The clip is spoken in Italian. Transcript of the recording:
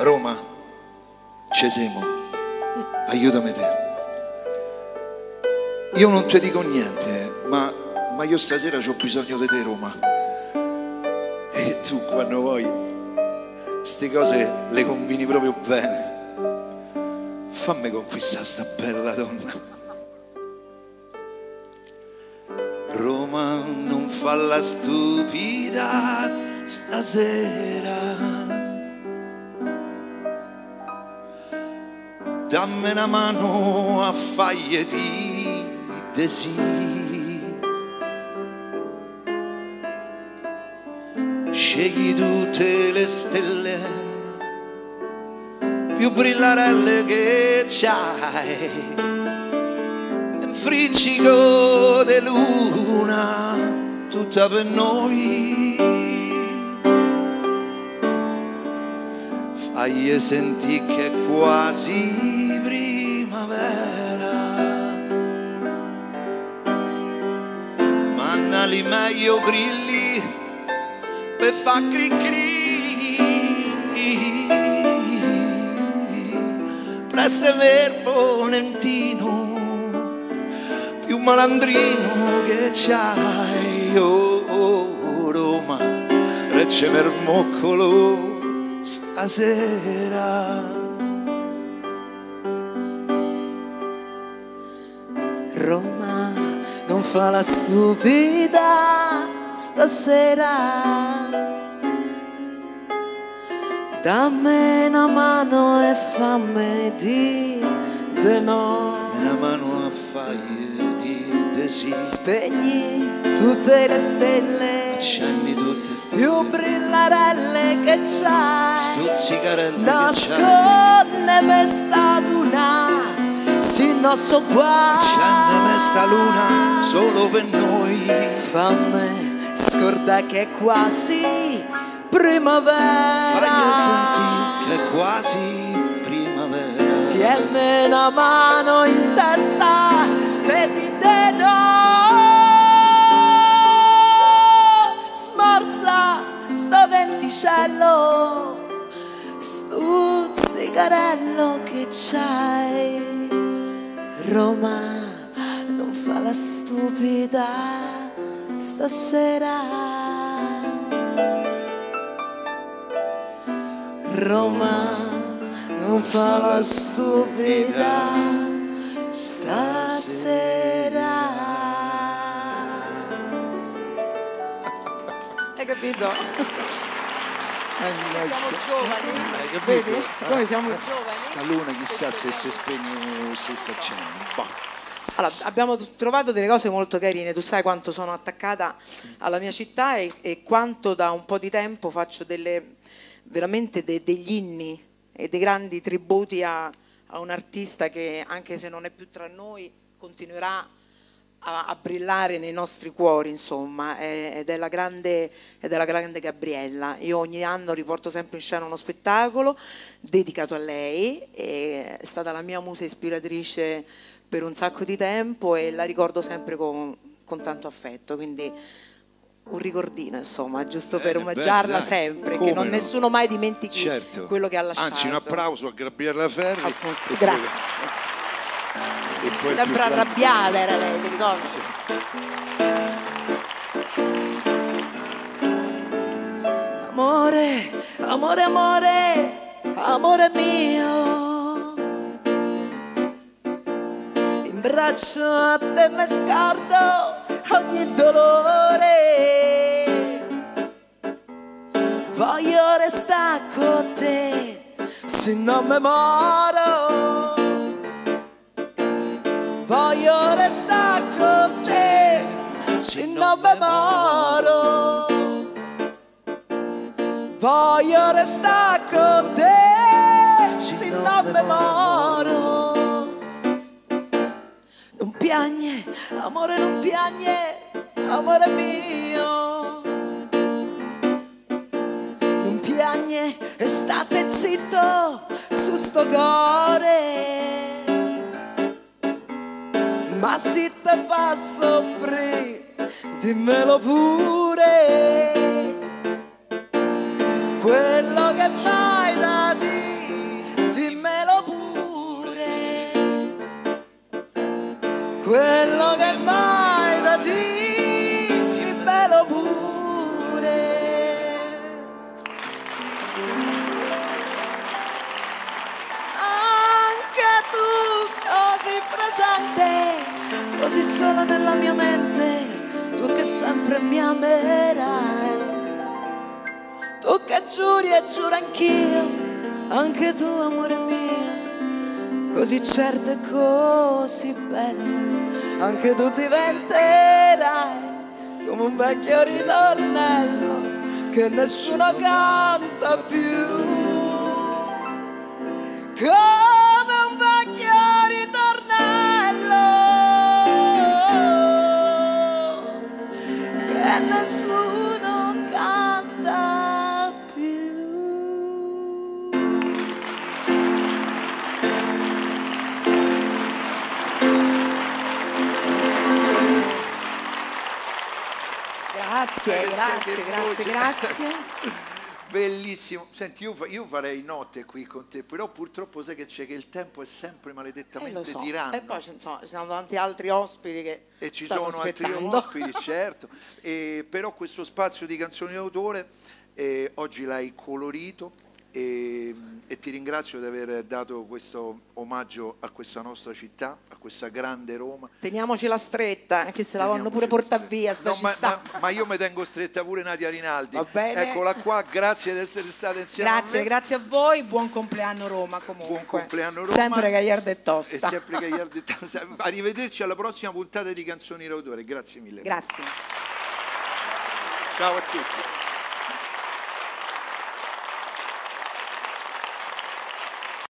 Roma, ci siamo, aiutami te. Io non ti dico niente, ma io stasera ho bisogno di te, Roma. E tu quando vuoi, ste cose le combini proprio bene. Fammi conquistare sta bella donna. Roma, non fa la stupida stasera. Dammi una mano a faglie di desi. Scegli tutte le stelle più brillarelle che c'hai, un friccico di luna tutta per noi. Fagli sentì che è quasi primavera, mannali meglio grilli per fa cri cri. Prestami il ponentino più malandrino che c'hai, oh Roma, reggimi il moccolo stasera. Roma, non fa la stupida stasera. Dammi una mano e fammi di no. Dammi una mano a faglie di desi. Spegni tutte le stelle, accendi tutte ste più stelle, brillarelle che c'hai. stuzzicarelle Nascondeme sta luna, si non so qua. accendeme sta luna solo per noi. Fammi scordare che è quasi primavera. Fagli sentire che è quasi primavera. Tienmi una mano in testa per dire no. Smorza sto venticello, stuzzicarello che c'hai. Roma, non fa la stupida stasera. Roma, non fa la stupida stasera. Hai capito? Siamo giovani, vedi? Siccome siamo giovani. Sta luna chissà se si spegne o se si accende. Allora, abbiamo trovato delle cose molto carine. Tu sai quanto sono attaccata alla mia città e quanto da un po' di tempo faccio veramente degli inni e dei grandi tributi a un artista che, anche se non è più tra noi, continuerà a brillare nei nostri cuori, insomma, ed è la grande Gabriella. Io ogni anno riporto sempre in scena uno spettacolo dedicato a lei, è stata la mia musa ispiratrice per un sacco di tempo e la ricordo sempre con tanto affetto, quindi un ricordino, insomma, giusto per omaggiarla sempre, che nessuno mai dimentichi quello che ha lasciato. Anzi, un applauso a Gabriella Ferri. Appunto, grazie. Sempre arrabbiata era lei, ti ricordi? Sì. Amore, amore, amore, amore mio, in braccio a te mi scordo ogni dolore. Voglio restare con te se non mi moro. Voglio restare con te se non mi moro. Voglio restare con te se non mi moro. Non piagne, amore, non piagne, amore mio. Non piagne e state zitto su sto cuore. Ma se te fa soffrire, dimmelo pure. Quello che fai da dire mi amerai. Tu che giuri e giuro anch'io, anche tu amore mio, così certo e così bello, anche tu diventerai come un vecchio ritornello che nessuno canta più, come un vecchio ritornello che nessuno canta più. Grazie. Bellissimo. Senti, io farei notte qui con te, però purtroppo sai che c'è, che il tempo è sempre maledettamente Lo so. tiranno. E poi ci sono tanti altri ospiti che E ci stanno sono altri aspettando. ospiti, certo. Però questo spazio di canzoni d'autore oggi l'hai colorito e ti ringrazio di aver dato questo omaggio a questa nostra città, a questa grande Roma. Teniamocela stretta, che se la vanno pure portare via sta città. Ma io mi tengo stretta pure Nadia Rinaldi. Va bene. Eccola qua, grazie di essere stata insieme a me. Grazie a voi, buon compleanno Roma comunque. Buon compleanno Roma. Sempre Gagliarda e E tosta. sempre Gagliarda e tosta. Arrivederci alla prossima puntata di Canzoni d'autore. Grazie mille. Grazie. Ciao a tutti.